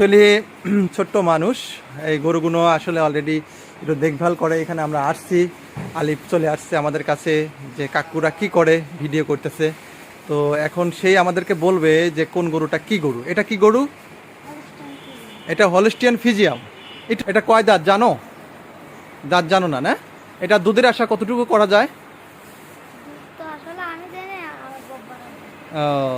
আসলে ছোট্ট মানুষ এই গরুগুলো আসলে অলরেডি একটু দেখভাল করে। এখানে আমরা আসছি, আলিফ চলে আসছে আমাদের কাছে যে কাকুরা কি করে ভিডিও করতেছে। তো এখন সেই আমাদেরকে বলবে যে কোন গরুটা কি গরু। এটা কি গরু? এটা হলস্টিয়ান ফিজিয়াম। এটা কয় দাঁত জানো? দাঁত জানো না? না, এটা দুধের আশা কতটুকু করা যায়? তো আসলে আমি জানি আমার বাবা আহ,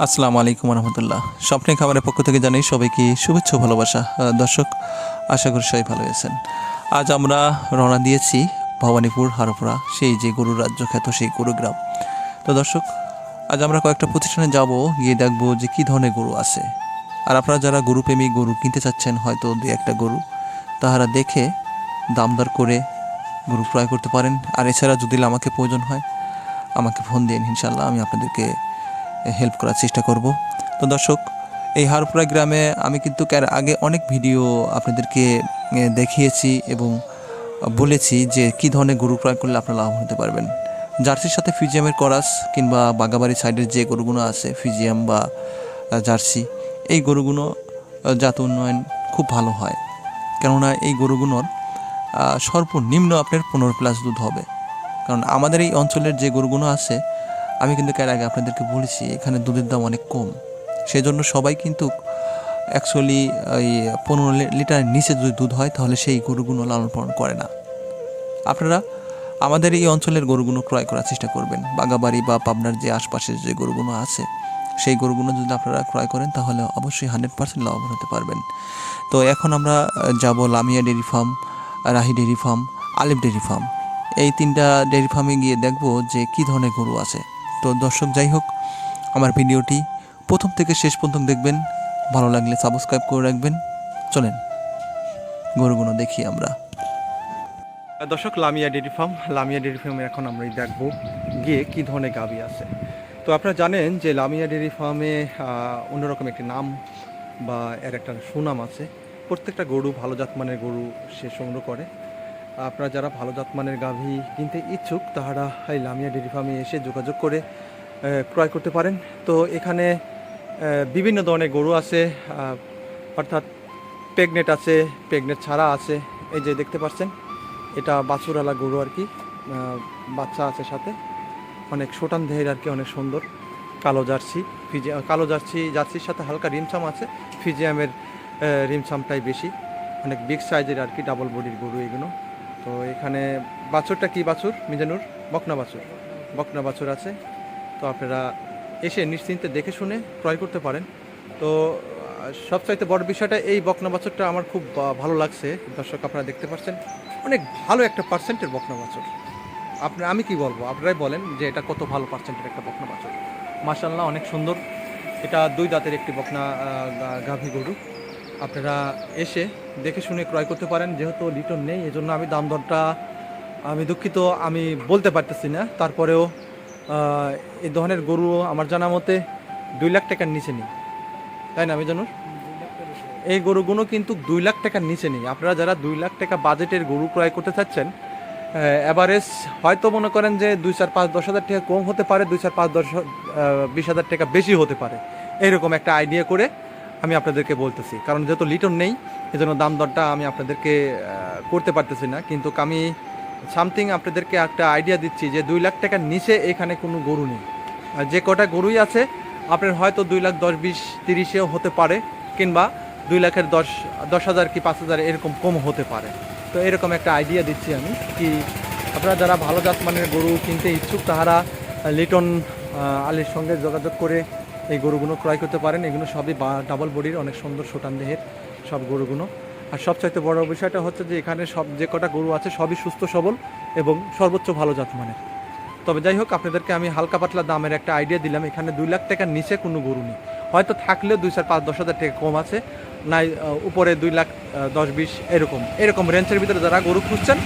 আসসালামু আলাইকুম রহমতুল্লাহ। স্বপ্নে খাবারের পক্ষ থেকে জানাই সবাইকে শুভেচ্ছা ভালোবাসা। দর্শক, আশা করি সবাই ভালো আছেন। আজ আমরা রওনা দিয়েছি ভবানীপুর হারোপাড়া, সেই যে গরুর রাজ্য খ্যাত সেই গরুগ্রাম। তো দর্শক, আজ আমরা কয়েকটা প্রতিষ্ঠানে যাব, গিয়ে দেখবো যে কী ধরনের গরু আছে। আর আপনারা যারা গরুপ্রেমী, গরু কিনতে চাচ্ছেন, হয়তো দু একটা গরু, তাহারা দেখে দামদার করে গরু ক্রয় করতে পারেন। আর এছাড়া যদি আমাকে প্রয়োজন হয়, আমাকে ফোন দিন, ইনশাল্লাহ আমি আপনাদেরকে হেল্প করার চেষ্টা করব। তো দর্শক, এই হারোপাড়া গ্রামে আমি কিন্তু আগে অনেক ভিডিও আপনাদেরকে দেখিয়েছি এবং বলেছি যে কী ধরনের গরু ক্রয় করলে আপনারা লাভ হতে পারবেন। জার্সির সাথে ফিজিয়ামের করাস কিংবা বাগাবাড়ি সাইডের যে গরুগুলো আছে ফিজিয়াম বা জার্সি, এই গরুগুলো জাত উন্নয়ন খুব ভালো হয়। কেননা এই গরুগুলোর সর্বনিম্ন আপনার 15+ দুধ হবে। কারণ আমাদের এই অঞ্চলের যে গরুগুলো আছে, আমি কিন্তু আগে আপনাদেরকে বলেছি এখানে দুধের দাম অনেক কম। সেই জন্য সবাই কিন্তু অ্যাকচুয়ালি ওই 15 লিটারের নিচে যদি দুধ হয় তাহলে সেই গরুগুলো লালন পালন করে না। আপনারা আমাদের এই অঞ্চলের গরুগুলো ক্রয় করার চেষ্টা করবেন। বাগাবাড়ি বা পাবনার যে আশপাশের যে গরুগুলো আছে, সেই গরুগুলো যদি আপনারা ক্রয় করেন তাহলে অবশ্যই 100% লাভবান হতে পারবেন। তো এখন আমরা যাব Lamia dairy farm, Rahi dairy farm, আলিফ ডেয়ারি ফার্ম। এই তিনটা ডেয়ারি ফার্মে গিয়ে দেখব যে কী ধরনের গরু আছে। তো দর্শক, যাই হোক, আমার ভিডিওটি প্রথম থেকে শেষ পর্যন্ত দেখবেন। ভালো লাগলে সাবস্ক্রাইব করে রাখবেন। চলেন গরুগুলো দেখি আমরা। দর্শক, Lamia dairy farm, Lamia dairy ফার্মে এখন আমরা দেখবো গিয়ে কী ধরনের গাভী আছে। তো আপনারা জানেন যে লামিয়া ডেয়ারি ফার্মে অন্যরকম একটি নাম বা এর একটা সুনাম আছে। প্রত্যেকটা গরু ভালো জাতমানের গরু সে সংগ্রহ করে। আপনারা যারা ভালো জাতমানের গাভী কিনতে ইচ্ছুক, তাহারা এই লামিয়া ডেয়ারি ফার্মে এসে যোগাযোগ করে ক্রয় করতে পারেন। তো এখানে বিভিন্ন ধরনের গরু আছে, অর্থাৎ প্রেগনেট আছে, প্রেগনেট ছাড়া আছে। এই যে দেখতে পাচ্ছেন, এটা বাছুরালা গরু আর কি, বাচ্চা আছে সাথে, অনেক শোটান দেহের আর কি, অনেক সুন্দর। কালো জার্সি, কালো জার্সির সাথে হালকা রিমছাম আছে। ফিজিয়ামের রিমছামটাই বেশি, অনেক বিগ সাইজের আর কি, ডাবল বডির গরু এগুলো। তো এখানে বাছুরটা কি বাছুর মিজানুর? বকনা বাছুর, বকনা বাছুর আছে। তো আপনারা এসে নিশ্চিন্তে দেখে শুনে ক্রয় করতে পারেন। তো সবচাইতে বড় বিষয়টা, এই বকনা বাছুরটা আমার খুব ভালো লাগছে। দর্শক, আপনারা দেখতে পাচ্ছেন অনেক ভালো একটা পার্সেন্টের বকনা বাছুর। আমি কি বলবো, আপনারাই বলেন যে এটা কত ভালো পার্সেন্টের একটা বকনা বাছুর। মাশাআল্লাহ, অনেক সুন্দর। এটা 2 দাঁতের একটি বকনা গাভী গরু। আপনারা এসে দেখে শুনে ক্রয় করতে পারেন। যেহেতু লিটন নেই, এজন্য আমি দাম দরটা, আমি দুঃখিত, আমি বলতে পারতেছি না। তারপরেও এই ধরনের গরু আমার জানা মতে 2 লাখ টাকার নিচে নেই, তাই না মিজানুর? এই গরুগুলো কিন্তু 2 লাখ টাকার নিচে নেই। আপনারা যারা 2 লাখ টাকা বাজেটের গরু ক্রয় করতে চাচ্ছেন, অ্যাভারেজ হয়তো মনে করেন যে 2, 4, 5, 10 হাজার টাকা কম হতে পারে, 2, 4, 5, 10, 20 হাজার টাকা বেশি হতে পারে। এইরকম একটা আইডিয়া করে আমি আপনাদেরকে বলতেছি। কারণ যেহেতু লিটন নেই, এজন্য দাম দরটা আমি আপনাদেরকে করতে পারতেছি না। কিন্তু আমি সামথিং আপনাদেরকে একটা আইডিয়া দিচ্ছি যে 2 লাখ টাকার নিচে এখানে কোনো গরু নেই। যে কটা গরুই আছে, আপনার হয়তো 2 লাখ 10, 20, 30-এও হতে পারে, কিংবা 2 লাখের 10,000 কি 5,000 এরকম কম হতে পারে। তো এরকম একটা আইডিয়া দিচ্ছি আমি কি, আপনারা যারা ভালো জাতমানের গরু কিনতে ইচ্ছুক, তাহারা লিটন আলীর সঙ্গে যোগাযোগ করে এই গরুগুলো ক্রয় করতে পারেন। এগুলো সবই ডাবল বডির, অনেক সুন্দর শোটান দেহের সব গরুগুলো। আর সবচাইতে বড় বিষয়টা হচ্ছে যে এখানে সব যে কটা গরু আছে সবই সুস্থ সবল এবং সর্বোচ্চ ভালো জাতমানের। তবে যাই হোক, আপনাদেরকে আমি হালকা পাতলা দামের একটা আইডিয়া দিলাম। এখানে 2 লাখ টাকার নিচে কোনো গরু নেই, হয়তো থাকলেও 2-4-5-10 হাজার টাকা কম আছে, নাই উপরে 2 লাখ 10-20 এরকম রেঞ্জের ভিতরে যারা গরু খুঁজছেন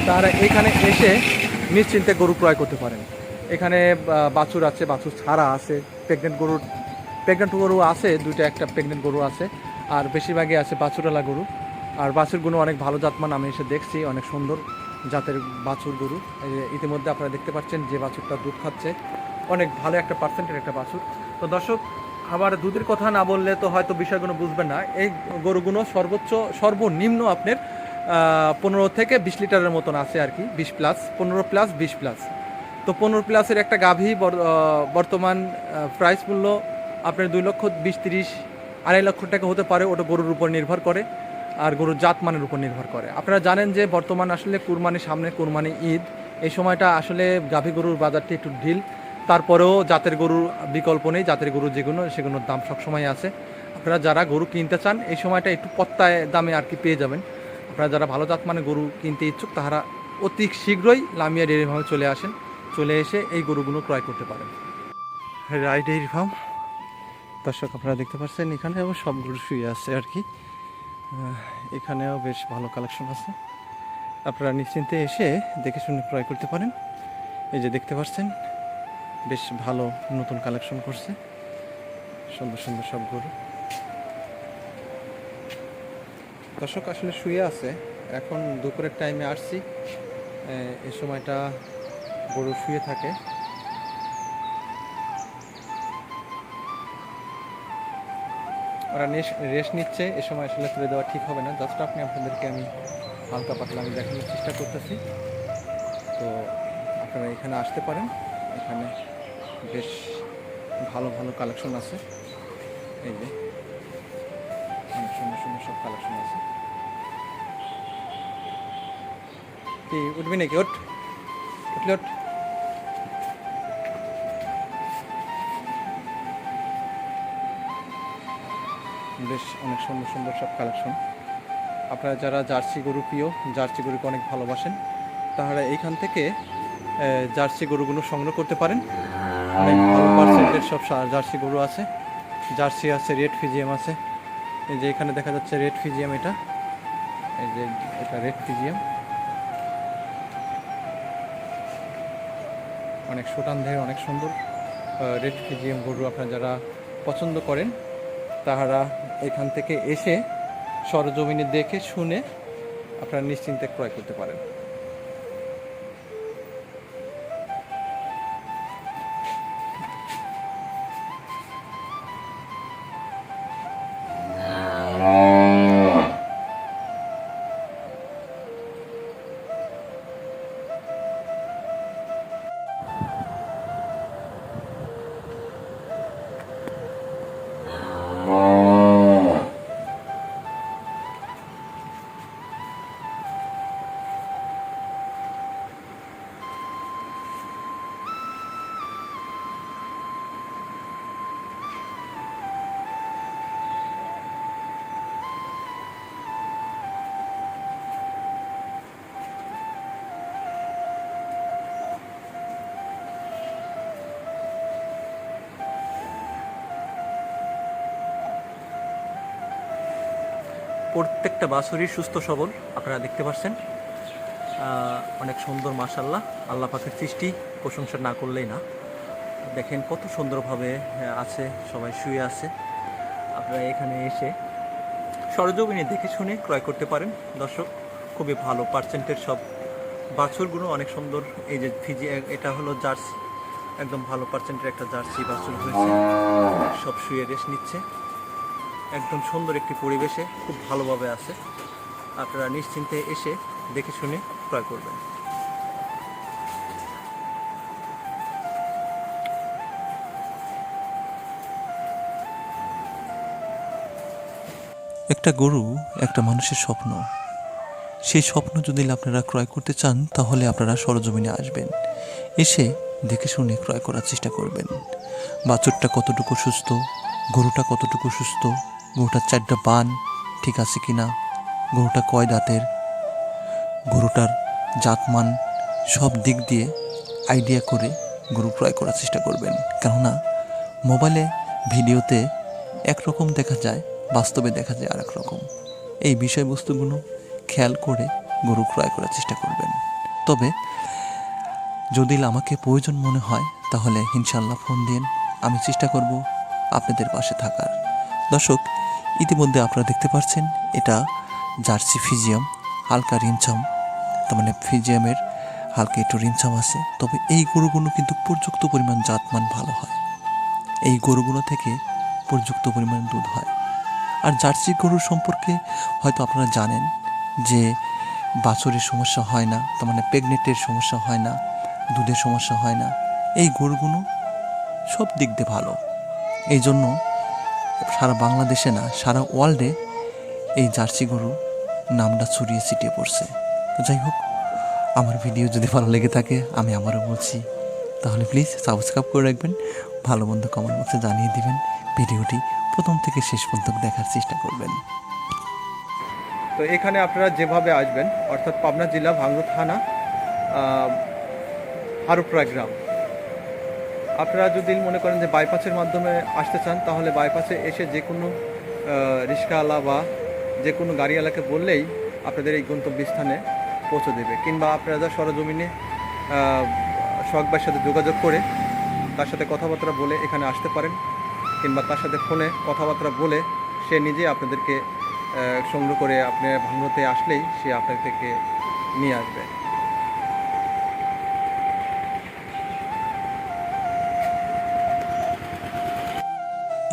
তারা এখানে এসে নিশ্চিন্তে গরু ক্রয় করতে পারেন। এখানে বাছুর আছে, বাছুর ছাড়া আছে, প্রেগনেন্ট গরু আছে, একটা প্রেগনেন্ট গরু আছে, আর বেশিরভাগই আছে বাছুরওয়ালা গরু। আর বাছুরগুলো অনেক ভালো জাতমান, আমি এসে দেখছি, অনেক সুন্দর জাতের বাছুর গরু। এই যে ইতিমধ্যে আপনারা দেখতে পাচ্ছেন যে বাছুরটা দুধ খাচ্ছে, অনেক ভালো একটা পার্সেন্টের একটা বাছুর। তো দর্শক, আবার দুধের কথা না বললে তো হয়তো বিষয়গুলো বুঝবেন না। এই গরুগুলো সর্বনিম্ন আপনার 15 থেকে 20 লিটারের মতন আছে আর কি, 20+, 15+, 20+। তো 15+-এর একটা গাভী বর্তমান প্রাইস মূল্য আপনার 2,20,30, 2.5 লক্ষ টাকা হতে পারে। ওটা গরুর উপর নির্ভর করে আর গরুর জাতমানের উপর নির্ভর করে। আপনারা জানেন যে বর্তমান আসলে সামনে কুরবানি ঈদ, এই সময়টা আসলে গাভী গরুর বাজারটি একটু ঢিল। তারপরেও জাতের গরুর বিকল্প নেই, জাতের গরু সেগুলোর দাম সবসময় আছে। আপনারা যারা গরু কিনতে চান এই সময়টা একটু পত্তায় দামে আর কি পেয়ে যাবেন। আপনারা যারা ভালো জাতমানের গরু কিনতে ইচ্ছুক তারা অতি শীঘ্রই লামিয়া ডেয়ারি ফার্মে চলে এসে এই গরুগুলো ক্রয় করতে পারেন। রায় ডেয়ারি ফার্ম, দর্শক আপনারা দেখতে পাচ্ছেন এখানেও সব গরু শুয়ে আছে আর কি। এখানেও বেশ ভালো কালেকশন আছে, আপনারা নিশ্চিন্তে এসে দেখে শুনে ক্রয় করতে পারেন। এই যে দেখতে পাচ্ছেন বেশ ভালো নতুন কালেকশন করছে, সুন্দর সুন্দর সব গরু। দর্শক আসলে শুয়ে আছে, এখন দুপুরের টাইমে আসছি, এই সময়টা গরু শুয়ে থাকে। ওরা রেস্ট নিচ্ছে, এ সময় আসলে তুলে দেওয়া ঠিক হবে না। জাস্ট আপনাদেরকে আমি হালকা পাতলা আমি দেখানোর চেষ্টা করতেছি। তো আপনারা এখানে আসতে পারেন, এখানে বেশ ভালো ভালো কালেকশন আছে। এই যে অনেক সুন্দর সুন্দর সব কালেকশন আছে। কি উঠবি নাকি? উঠলে ওঠ। বেশ অনেক সুন্দর সুন্দর সব কালেকশন। আপনারা যারা জার্সি গরু প্রিয়, জার্সি গরুকে অনেক ভালোবাসেন, তারা এইখান থেকে জার্সি গরুগুলো সংগ্রহ করতে পারেন। অনেক ভালো পার্সেন্টের সব জার্সি গরু আছে, জার্সি আছে, রেড ফিজিয়াম আছে। এই যে এখানে দেখা যাচ্ছে রেড ফিজিয়াম, এই যে এটা রেড ফিজিয়াম, অনেক সুটান দেহের, অনেক সুন্দর রেড ফিজিয়াম গরু। আপনারা যারা পছন্দ করেন তাহারা এখান থেকে এসে সরজমিনে দেখে শুনে আপনারা নিশ্চিন্তে ক্রয় করতে পারেন। প্রত্যেকটা বাছুরই সুস্থ সবল, আপনারা দেখতে পাচ্ছেন। অনেক সুন্দর, মাশাআল্লাহ, আল্লাহ পাকের সৃষ্টি, প্রশংসা না করলেই না। দেখেন কত সুন্দরভাবে আছে, সবাই শুয়ে আছে। আপনারা এখানে এসে সরজমিনে দেখে শুনে ক্রয় করতে পারেন। দর্শক, খুবই ভালো পার্সেন্টের সব বাছুরগুলো, অনেক সুন্দর। এই যে এটা হলো জার্সি, একদম ভালো পার্সেন্টের একটা জার্সি বাছুর হয়েছে, সব শুয়ে রেস্ট নিচ্ছে। একদম সুন্দর একটি পরিবেশে খুব ভালোভাবে আছে। আপনারা নিশ্চিন্তে এসে দেখে শুনে ক্রয় করবেন। একটা গরু একটা মানুষের স্বপ্ন। সেই স্বপ্ন যদি আপনারা ক্রয় করতে চান তাহলে আপনারা সরজমিনে আসবেন, এসে দেখে শুনে ক্রয় করার চেষ্টা করবেন। বাছুরটা কতটুকু সুস্থ, গরুটা কতটুকু সুস্থ, গরুটার 4টা বান ঠিক আছে কিনা, গরুটা কয় দাঁতের, গরুটার জাতমান সব দিক দিয়ে আইডিয়া করে গরু ক্রয় করার চেষ্টা করবেন। কেননা মোবাইলে ভিডিওতে একরকম দেখা যায়, বাস্তবে দেখা যায় আরেক রকম। এই বিষয়বস্তুগুলো খেয়াল করে গরু ক্রয় করার চেষ্টা করবেন। তবে যদি আমাকে প্রয়োজন মনে হয় তাহলে ইনশাল্লাহ ফোন দিন, আমি চেষ্টা করব আপনাদের পাশে থাকার। দর্শক, ইতিমধ্যে আপনারা দেখতে পাচ্ছেন এটা জার্সি ফিজিয়াম, হালকা রিমছাম, তার মানে ফিজিয়ামের হালকা একটু রিমছাম আছে। তবে এই গরুগুলো কিন্তু পর্যাপ্ত পরিমাণ জাতমান ভালো হয়, এই গরুগুলো থেকে পর্যাপ্ত পরিমাণ দুধ হয়। আর জার্সি গরুর সম্পর্কে হয়তো আপনারা জানেন যে বাছুরের সমস্যা হয় না, তার মানে প্রেগনেন্টের সমস্যা হয় না, দুধের সমস্যা হয় না। এই গরুগুলো সব দিক দিয়ে ভালো। এই জন্য সারা বাংলাদেশে না, সারা ওয়ার্ল্ডে এই জার্সি গরু নামটা ছড়িয়ে ছিটিয়ে পড়ছে। তো যাই হোক, আমার ভিডিও যদি ভালো লেগে থাকে, আমি আবারও বলছি, তাহলে প্লিজ সাবস্ক্রাইব করে রাখবেন, ভালো মন্দ কমেন্ট বক্সে জানিয়ে দিবেন, ভিডিওটি প্রথম থেকে শেষ পর্যন্ত দেখার চেষ্টা করবেন। তো এখানে আপনারা যেভাবে আসবেন, অর্থাৎ পাবনা জেলা ভাঙ্গুর থানা হারুপ্রা গ্রাম, আপনারা যদি মনে করেন যে বাইপাসের মাধ্যমে আসতে চান, তাহলে বাইপাসে এসে যে কোনো রিক্সাওয়ালা বা যে কোনো গাড়িওয়ালাকে বললেই আপনাদের এই গন্তব্যস্থানে পৌঁছে দেবে। কিংবা আপনারা সরজমিনে সোহাগ ভাইয়ের সাথে যোগাযোগ করে তার সাথে কথাবার্তা বলে এখানে আসতে পারেন, কিংবা তার সাথে ফোনে কথাবার্তা বলে সে নিজে আপনাদেরকে সংগ্রহ করে আপনি ভাঙ্গতে আসলেই সে আপনার থেকে নিয়ে আসবে।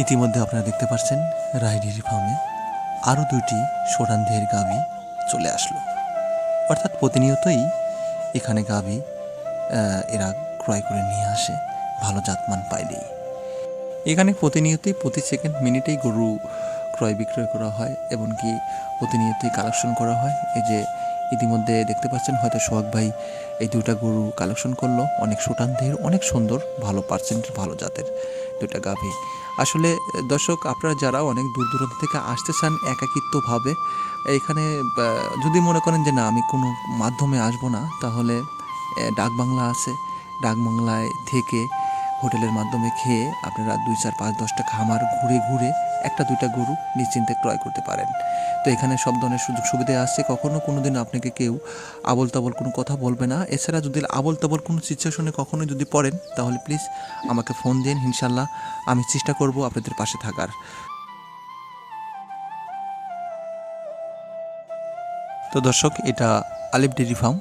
ইতিমধ্যে আপনারা দেখতে পাচ্ছেন রায় ডেইরি ফার্মে আরও দুইটি সোরান্ধের গাভী চলে আসলো। অর্থাৎ প্রতিনিয়তই এখানে গাভী এরা ক্রয় করে নিয়ে আসে ভালো জাতমান পাইলেই। এখানে প্রতিনিয়তই প্রতি সেকেন্ড মিনিটেই গরু ক্রয় বিক্রয় করা হয়, এমনকি প্রতিনিয়তই কালেকশন করা হয়। এই যে ইতিমধ্যে দেখতে পাচ্ছেন হয়তো সোহাগ ভাই এই দুটা গরু কালেকশন করলো, অনেক সুটানদের, অনেক সুন্দর, ভালো পার্সেন্টের, ভালো জাতের দুটা গাভী। আসলে দর্শক, আপনারা যারা অনেক দূর দূরান্ত থেকে আসতে চান একাকিত্বভাবে, এখানে যদি মনে করেন যে না আমি কোনো মাধ্যমে আসবো না, তাহলে ডাকবাংলা আছে, ডাকবাংলায় থেকে হোটেলের মাধ্যমে খেয়ে আপনারা 2, 4, 5, 10টা খামার ঘুরে ঘুরে একটা দুইটা গরু নিশ্চিন্তে ক্রয় করতে পারেন। তো এখানে সব ধরনের সুযোগ সুবিধা আছে, কখনো কোনো দিন আপনাকে কেউ আবল তাবল কোনো কথা বলবে না। এছাড়া যদি আবল তাবল কোনো সিচুয়েশনে কখনো যদি পড়েন, তাহলে প্লিজ আমাকে ফোন দিন, ইনশাল্লাহ আমি চেষ্টা করব আপনাদের পাশে থাকার। তো দর্শক, এটা আলিফ ডেইরি ফার্ম,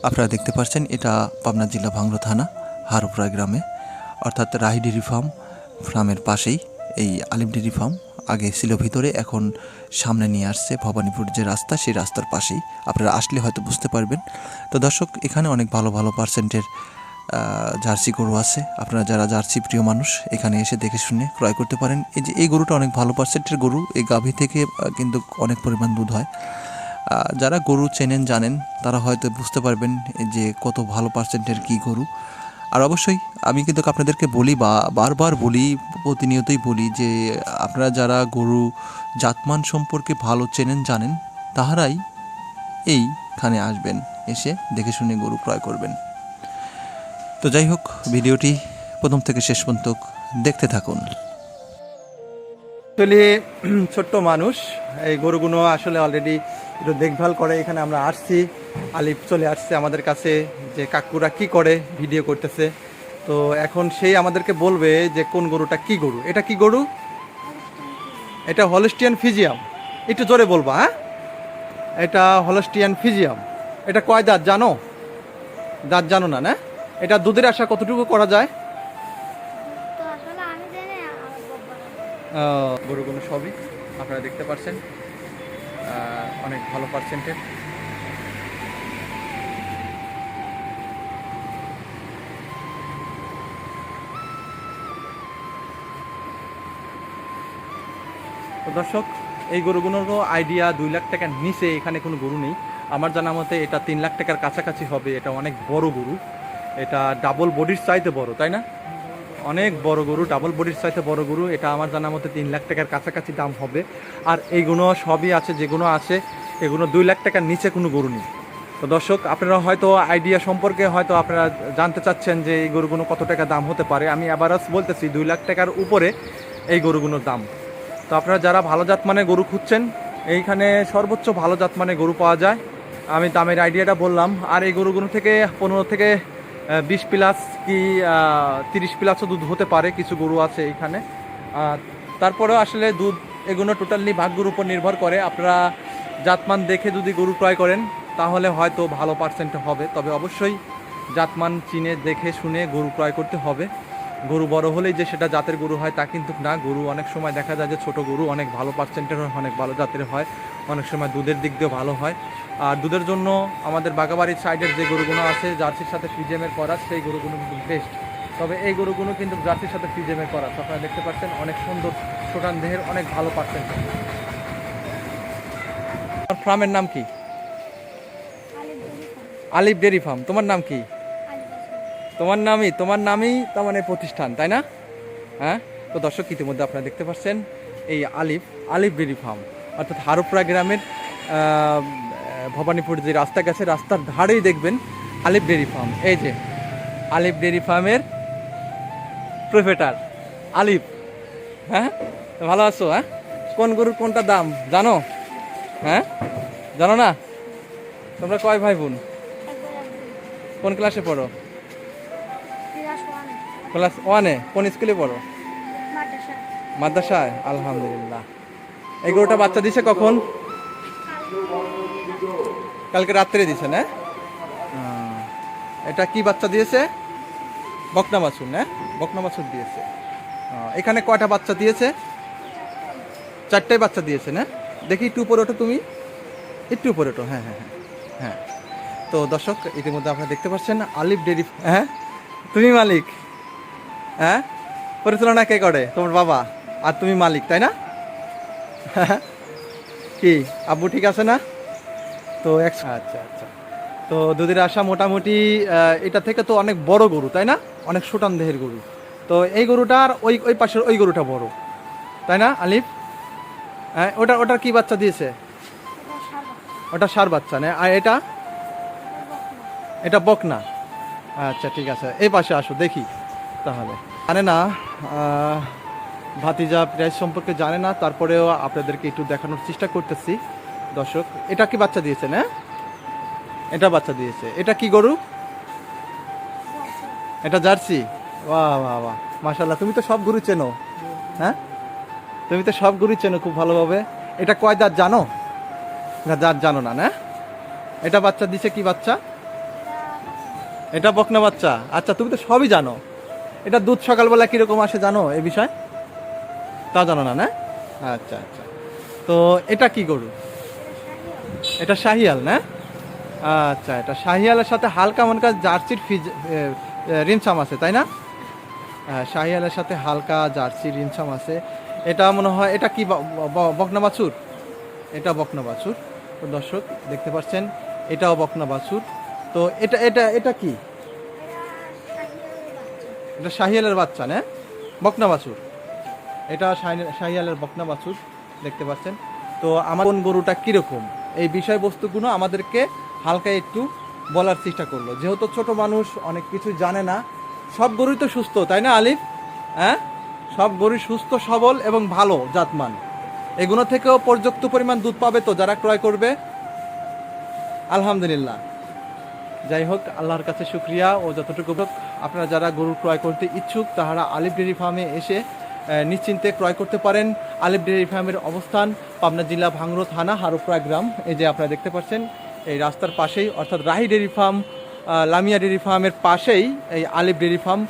আপনারা দেখতে পাচ্ছেন এটা পাবনা জেলা ভাঙ্গুর থানা হারুপ্রা গ্রামে, অর্থাৎ রাহি ডেইরি ফার্মের পাশেই এই আলিফ ডেইরি ফার্ম। আগে ছিল ভিতরে, এখন সামনে নিয়ে আসছে ভবানীপুর যে রাস্তা, সেই রাস্তার পাশেই। আপনারা আসলে হয়তো বুঝতে পারবেন। তো দর্শক, এখানে অনেক ভালো ভালো পার্সেন্টের জার্সি গরু আছে। আপনারা যারা জার্সি প্রিয় মানুষ এখানে এসে দেখে শুনে ক্রয় করতে পারেন। এই যে এই গরুটা অনেক ভালো পার্সেন্টের গরু, এই গাভী থেকে কিন্তু অনেক পরিমাণ দুধ হয়। যারা গরু চেনেন জানেন তারা হয়তো বুঝতে পারবেন যে কত ভালো পার্সেন্টের কী গরু। আর অবশ্যই আমি কিন্তু আপনাদেরকে বলি, বা বারবার বলি, প্রতিনিয়তই বলি, যে আপনারা যারা গরু জাতমান সম্পর্কে ভালো চেনেন জানেন, তাহারাই এইখানে আসবেন, এসে দেখে শুনে গরু ক্রয় করবেন। তো যাই হোক, ভিডিওটি প্রথম থেকে শেষ পর্যন্ত দেখতে থাকুন। আসলে ছোট্ট মানুষ, এই গরুগুলো আসলে অলরেডি একটু দেখভাল করে। এখানে আমরা আসছি, আলিফ চলে আসছে আমাদের কাছে যে কাকুরা কি করে, ভিডিও করতেছে। তো এখন সেই আমাদেরকে বলবে যে কোন গরুটা কি গরু। এটা কি গরু? এটা হলস্টিয়ান ফিজিয়াম। একটু জোরে বলবা, হ্যাঁ? এটা হলস্টিয়ান ফিজিয়াম। এটা কয় দাঁত জানো? দাঁত জানো না? না, এটা দুধের আশা কতটুকু করা যায়? তো আসলে আমি জানি আমার বাবা। গরুগুলো সবই আপনারা দেখতে পাচ্ছেন অনেক ভালো পার্সেন্টের। তো দর্শক, এই গরুগুলোরও আইডিয়া 2 লাখ টাকার নিচে এখানে কোনো গরু নেই। আমার জানা মতে এটা 3 লাখ টাকার কাছাকাছি হবে। এটা অনেক বড় গরু, এটা ডাবল বডির চাইতে বড়, তাই না? অনেক বড় গরু, ডাবল বডির চাইতে বড় গরু। এটা আমার জানা মতে 3 লাখ টাকার কাছাকাছি দাম হবে। আর এইগুলো সবই আছে, যেগুলো আছে এগুলো 2 লাখ টাকার নিচে কোনো গরু নেই। তো দর্শক, আপনারা হয়তো আইডিয়া সম্পর্কে হয়তো আপনারা জানতে চাচ্ছেন যে এই গরুগুলো কত টাকা দাম হতে পারে। আমি অ্যাভারেজ বলতেছি 2 লাখ টাকার উপরে এই গরুগুলোর দাম। তো আপনারা যারা ভালো জাত মানের গরু খুঁজছেন, এইখানে সর্বোচ্চ ভালো জাত মানের গরু পাওয়া যায়। আমি দামের আইডিয়াটা বললাম। আর এই গরুগুলো থেকে 15 থেকে 20 প্লাস কি 30 প্লাসও দুধ হতে পারে, কিছু গরু আছে এইখানে। তারপরেও আসলে দুধ এগুলো টোটালি ভাগ্যের উপর নির্ভর করে। আপনারা জাতমান দেখে যদি গরু ক্রয় করেন তাহলে হয়তো ভালো পার্সেন্ট হবে, তবে অবশ্যই জাতমান চিনে দেখে শুনে গরু ক্রয় করতে হবে। গরু বড় হলেই যে সেটা জাতের গরু হয় তা কিন্তু না। গরু অনেক সময় দেখা যায় যে ছোট গরু অনেক ভালো পার্সেন্টের হয়, অনেক ভালো জাতের হয়, অনেক সময় দুধের দিক দিয়েও ভালো হয়। আর দুধের জন্য আমাদের বাগাবাড়ির সাইডের যে গরুগুলো আছে জার্সির সাথে ফ্রিজেমের করা, সেই গরুগুলো কিন্তু বেস্ট। তবে এই গরুগুলো কিন্তু জার্সির সাথে ফ্রিজেমের করা, আপনারা দেখতে পাচ্ছেন অনেক সুন্দর ছোটান দেহের, অনেক ভালো পার্সেন্ট। ফার্মের নাম কি? আলিফ ডেয়ারি ফার্ম। তোমার নাম কি? তোমার নামই তার মানে প্রতিষ্ঠান, তাই না? হ্যাঁ। তো দর্শক, ইতিমধ্যে আপনারা দেখতে পাচ্ছেন এই আলিফ ডেয়ারি ফার্ম, অর্থাৎ হারোপাড়া গ্রামের ভবানীপুর যে রাস্তা গেছে, রাস্তার ধারেই দেখবেন আলিফ ডেয়ারি ফার্ম। এই যে আলিফ ডেয়ারি ফার্মের প্রোপ্রাইটার আলিফ। হ্যাঁ, ভালো আছো? হ্যাঁ, কোন গরুর কোনটা দাম জানো? হ্যাঁ, জানো না? তোমরা কয় ভাই বোন? কোন ক্লাসে পড়ো? ক্লাস 1-এ। কোন স্কুলে পড়ো? মাদ্রাসায়। আলহামদুলিল্লাহ। এই গরুটা বাচ্চা দিছে কখন? কালকে রাত্রে দিছে না? এটা কি বাচ্চা দিয়েছে? বকনা বাছুর না? বকনা বাছুর দিয়েছে। এখানে কয়টা বাচ্চা দিয়েছে? 4টাই বাচ্চা দিয়েছে না? দেখি একটু উপরে ওঠো, তুমি একটু উপরে ওঠো। হ্যাঁ হ্যাঁ হ্যাঁ হ্যাঁ। তো দর্শক, ইতিমধ্যে আপনারা দেখতে পাচ্ছেন আলিফ ডেয়ারি। হ্যাঁ, তুমি মালিক? হ্যাঁ, পরিচালনা কে করে? তোমার বাবা। আর তুমি মালিক, তাই না? কি আব্বু ঠিক আছে না? তো আচ্ছা আচ্ছা। তো দুধের আশা মোটামুটি এটা থেকে তো অনেক বড় গরু, তাই না? অনেক সুটান দেহের গরু। তো এই গরুটার ওই পাশের ওই গরুটা বড়, তাই না আলিফ? হ্যাঁ, ওটার কি বাচ্চা দিয়েছে? ওটা ষাঁড় বাচ্চা না? আর এটা বকনা। আচ্ছা ঠিক আছে, এই পাশে আসো দেখি। তাহলে জানে না, ভাতিজা প্রাইস সম্পর্কে জানে না, তারপরেও আপনাদেরকে একটু দেখানোর চেষ্টা করতেছি। দর্শক, এটা কি বাচ্চা দিয়েছে না? এটা বাচ্চা দিয়েছে। এটা কি গরু? এটা জার্সি। বাহ বাহ বাহ, মাশাআল্লাহ। তুমি তো সব গরু চেনো। হ্যাঁ, তুমি তো সব গরু চেনো খুব ভালোভাবে। এটা কয় দাঁত জানো? দাঁত জানো না? না, এটা বাচ্চা দিছে কি বাচ্চা? এটা বকনা বাচ্চা। আচ্ছা, তুমি তো সবই জানো। এটা দুধ সকালবেলা কিরকম আসে জানো এই বিষয়? তা জানো না? না, আচ্ছা আচ্ছা। তো এটা কি গরু? এটা শাহিয়াল না? আচ্ছা, এটা শাহিয়ালের সাথে হালকা মনকা জার্সির রিমছাম আছে, তাই না? হ্যাঁ, শাহিয়ালের সাথে হালকা জার্সির রিমছাম আছে। এটা মনে হয় এটা কি বকনা বাছুর? এটা বকনা বাছুর। তো দর্শক দেখতে পাচ্ছেন এটাও বকনা বাছুর। তো এটা কি? এটা শাহিয়ালের বাচ্চা না? বকনা বাছুর। এটা শাহিয়ালের বকনা বাছুর, দেখতে পাচ্ছেন। তো আমার কোন গরুটা কীরকম, এই বিষয়বস্তুগুলো আমাদেরকে হালকা একটু বলার চেষ্টা করলো। যেহেতু ছোট মানুষ অনেক কিছু জানে না। সব গরুই তো সুস্থ, তাই না আলিফ? হ্যাঁ, সব গরুই সুস্থ সবল এবং ভালো জাতমান। এগুলো থেকেও পর্যাপ্ত পরিমাণ দুধ পাবে তো যারা ক্রয় করবে। আলহামদুলিল্লাহ। যাই হোক, আল্লাহর কাছে শুকরিয়া। ও যতটুকু আপনারা যারা গরু ক্রয় করতে ইচ্ছুক তাহারা আলিফ ডেয়ারি ফার্মে এসে নিশ্চিন্তে ক্রয় করতে পারেন। আলিফ ডেয়ারি ফার্মের অবস্থান পাবনা জেলা ভাঙড়া থানা হারোপাড়া গ্রাম। এই যে আপনারা দেখতে পাচ্ছেন এই রাস্তার পাশেই, অর্থাৎ Rahi dairy farm, Lamia dairy ফার্মের পাশেই এই আলিফ ডেয়ারি ফার্ম।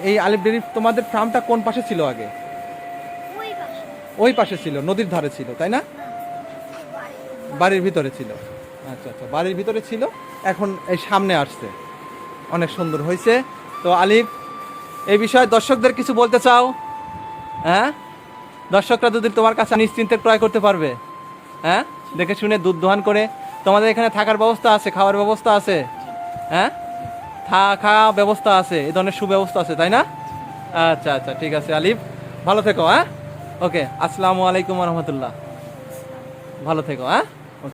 এই আলিফ ডেয়ারি, তোমাদের ফার্মটা কোন পাশে ছিল আগে? ওই পাশে ছিল, নদীর ধারে ছিল, তাই না? বাড়ির ভিতরে ছিল। আচ্ছা আচ্ছা, বাড়ির ভিতরে ছিল, এখন এই সামনে আসছে, অনেক সুন্দর হয়েছে। তো আলিফ, এই বিষয়ে দর্শকদের কিছু বলতে চাও? হ্যাঁ, দর্শকরা যদি তোমার কাছে নিশ্চিন্তে ক্রয় করতে পারবে, হ্যাঁ, দেখে শুনে দুধ দোহান করে। তোমাদের এখানে থাকার ব্যবস্থা আছে, খাওয়ার ব্যবস্থা আছে? হ্যাঁ, থাকা ব্যবস্থা আছে, এই ধরনের সুব্যবস্থা আছে, তাই না? আচ্ছা আচ্ছা, ঠিক আছে আলিফ, ভালো থেকো। হ্যাঁ, ওকে, আসসালামু আলাইকুম রহমতুল্লাহ। ভালো থেকো। হ্যাঁ।